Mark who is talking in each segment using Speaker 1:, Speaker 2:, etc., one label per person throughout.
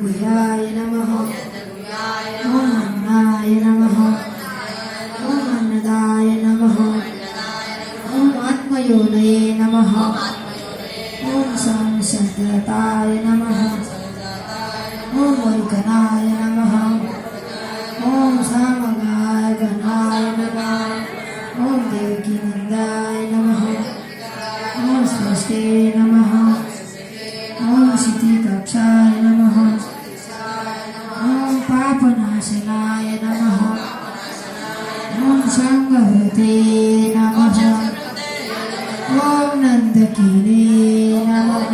Speaker 1: गुह्याय नमः ओम अन्नाय नमः ओम अन्नदाय नमः ओम आत्मयोनये नमः ओम संशद्रताय नमः ओम वैकनाय नमः ओम सामगाय गणाय नमः ओम देवकीनंदाय नमः ओम सृष्टे नमः ओम शितिकक्षाय नमः ओम पापनाशनाय नमः ओम शंभवते नमः ओम नंदकीने नमः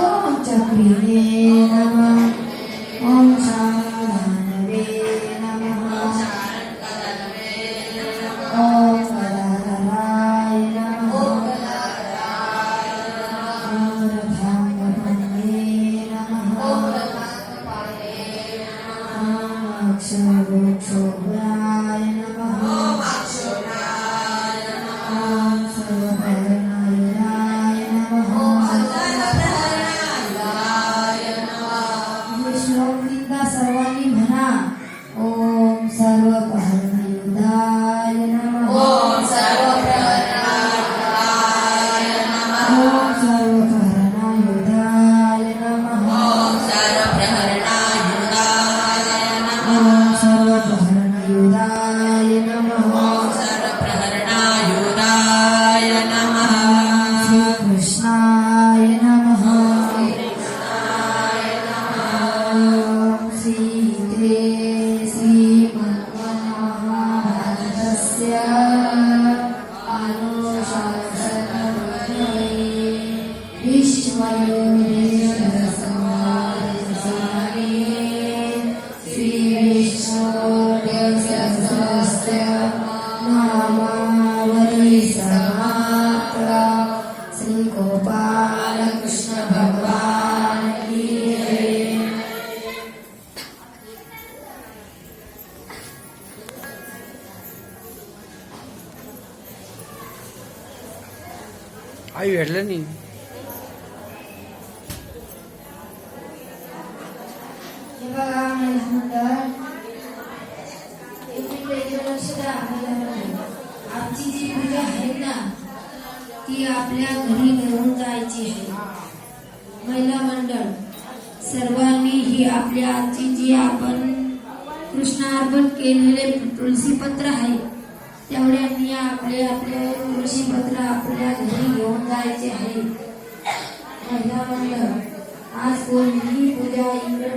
Speaker 1: ओम चक्रिणे नमः ओम साधनवे नमः ओम कलाधराय नमः ओम रथांगपण्ये नमः ओम अक्षरवृक्षोभयाय नमः ओम सर्वभरणाय नमः हे श्लोक एकदा सर्वांनी म्हणा. ओम सर्वपहरणयुधाय नमः ओम सर्वपहरणयुधाय नमः ओम सर्वपहरणयुधाय नमः ओम सर्वप्रहरणायुधाय नमः ओम सर्वप्रहरणायुधाय नमः ओम सर्वप्रहरणायुधाय नमः श्री कृष्णाय नमः ओम सीते श्रीमन्महाभारतस्य अनुशासनमध्ये भीष्मयोगेश्वरसंवादे श्रीविष्णुदेवस्य नामावली समाप्ता. श्री गोपाल कृष्ण भगवान की जय.
Speaker 2: आई भेटलं नाही.
Speaker 1: हे बघा महिला मंडळ, इकडे लक्ष द्या. आजची जी पूजा आहे ना ती आपल्या घरी घेऊन जायची आहे. महिला मंडळ सर्वांनी ही आपल्या आजची जी आपण कृष्णार्पण केलेले तुळशीपत्र आहे तेवढ्यांनी आपले आपले तुळशीपत्र आपल्या घरी घेऊन जायचे आहे. महिला मंडळ आज कोणतीही पूजा इकडे